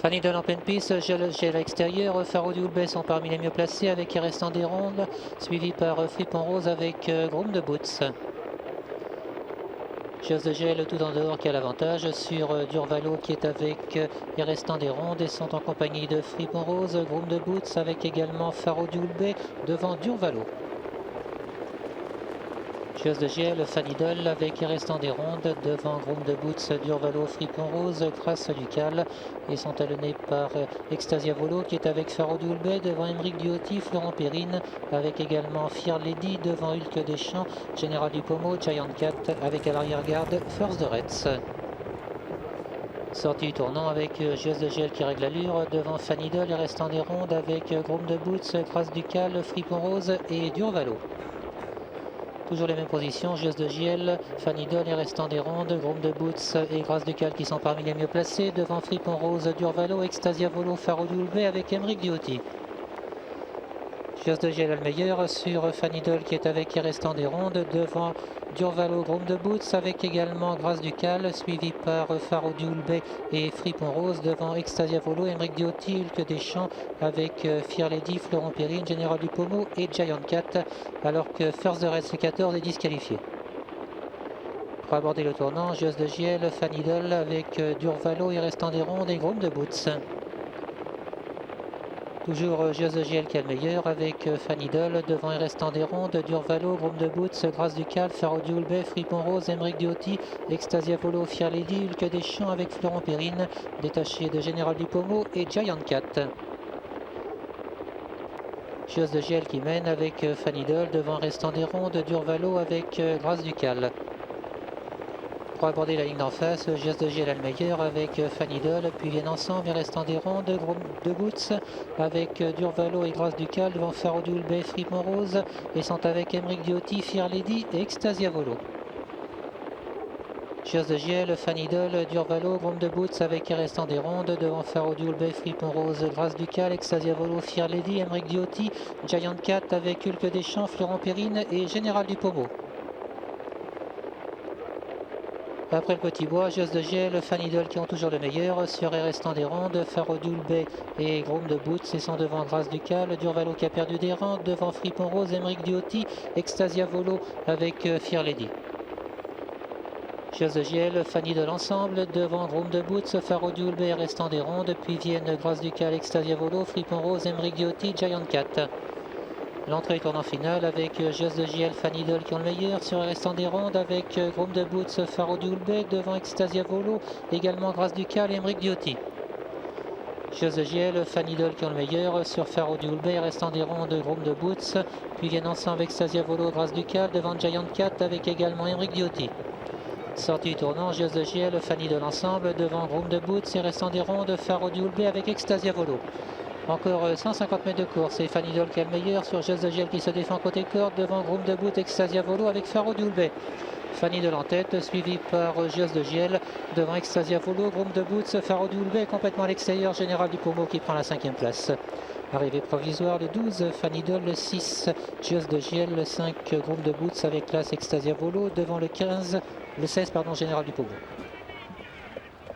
Fanidol en pleine piste, Gel à l'extérieur, Faro du Houlbet sont parmi les mieux placés avec Restant des Rondes, suivi par Fripon Rose avec Groom de Boots. Chasse de Gel tout en dehors qui a l'avantage sur Durvalo qui est avec Restant des Rondes et sont en compagnie de Fripon Rose, Groom de Boots avec également Faro du Houlbet devant Durvalo. Chasse de Giel, Fanidol avec Restant des Rondes devant Groom de Boots, Durvalo, Fripon Rose, Grâce Ducal et sont talonnés par Extasia Volo qui est avec Faro du Houlbet devant Émeric Duotti, Florent Perrine avec également Fier Lady devant Hulk Deschamps, Général Dupomo, Giant Cat avec à l'arrière-garde First de Retz. Sortie du tournant avec Chasse de Giel qui règle l'allure devant Fanidol et Restant des Rondes avec Groom de Boots, Grâce Ducal, Fripon Rose et Durvalo. Toujours les mêmes positions, Geste de Giel, Fanidol et Restant des Rondes, Groom de Boots et Grâce Ducal qui sont parmi les mieux placés, devant Fripon Rose, Durvalo, Extasia Volo, Faro du Houlbet avec Émeric Duotti. Geste de Giel a le meilleur sur Fanidol qui est avec Restant des Rondes, devant Durvalo, Groom de Boots avec également Grâce Ducal, suivi par Faro du Houlbet et Fripon Rose, devant Extasia Volo, Émeric Duotti, Hulk Deschamps avec Fier Lady, Florent Perrine, Général Dupomo et Giant Cat, alors que First the Reds 14 est disqualifié. Pour aborder le tournant, Geste de Giel, Fanidol avec Durvalo et Restant des Rondes et Groom de Boots. Toujours Geste de Giel qui a le meilleur avec Fanidol devant et Restant des Rondes, Durvalo, Groom de Boots, Grâce Ducal, Faro du Houlbet, Fripon Rose, Émeric Duotti, Extasia Volo, Fier Lady, Hulk Deschamps avec Florent Perrine, détaché de Général Dupomo et Giant Cat. Geste de Giel qui mène avec Fanidol devant Restant des Rondes, Durvalo avec Grâce Ducal. Pour aborder la ligne d'en face, Geste de Giel a le meilleur avec Fanidol, puis viennent ensemble et Restant des Rondes, Groom de Boots avec Durvalo et Grâce Ducal devant Faro du Houlbet, Fripon Rose et sont avec Émeric Duotti, Fier Lady et Extasia Volo. Geste de Giel, Fanidol, Durvalo, Groom de Boots avec Restant des Rondes devant Faro du Houlbet, Fripon Rose, Grâce Ducal, Extasia Volo, Fier Lady, Émeric Duotti, Giant Cat avec Hulk Deschamps, Florent Perrine et Général Dupomo. Après le petit bois, Geste de Giel, Fanidol qui ont toujours le meilleur sur Restant des Rondes, Faro du Houlbet et Groom de Boots et sont devant Grâce Ducal, Durvalo qui a perdu des rangs, devant Fripon Rose, Émeric Duotti, Extasia Volo avec Fier Lady. Geste de Giel, Fanidol ensemble, devant Groom de Boots, Faro du Houlbet et Restant des Rondes, puis viennent Grâce Ducal, Extasia Volo, Fripon Rose, Émeric Duotti, Giant Cat. L'entrée du tournant final avec Geste de Giel, Fanidol qui ont le meilleur sur Restant des Rondes avec Groom de Boots, Faro du Houlbet devant Extasia Volo, également Grâce Ducal et Émeric Duotti. Geste de Giel, Fanidol qui ont le meilleur sur Faro du Houlbet, Restant des Rondes, Groom de Boots, puis viennent ensemble Extasia Volo, Grâce Ducal devant Giant Cat avec également Émeric Duotti. Sortie du tournant, Geste de Giel, Fanidol ensemble devant Groom de Boots et Restant des Rondes, Faro du Houlbet avec Extasia Volo. Encore 150 mètres de course et Fanidol qui a le meilleur sur Geste de Giel qui se défend côté corde devant Groom de Boots, Extasia Volo avec Faro du Houlbet. Fanidol en tête, suivi par Geste de Giel devant Extasia Volo, Groom de Boots, Faro du Houlbet complètement à l'extérieur, Général Dupomo qui prend la 5e place. Arrivée provisoire, le 12, Fanidol, le 6, Geste de Giel, le 5, Groom de Boots avec classe Extasia Volo devant le 15, le 16, Général Dupomo.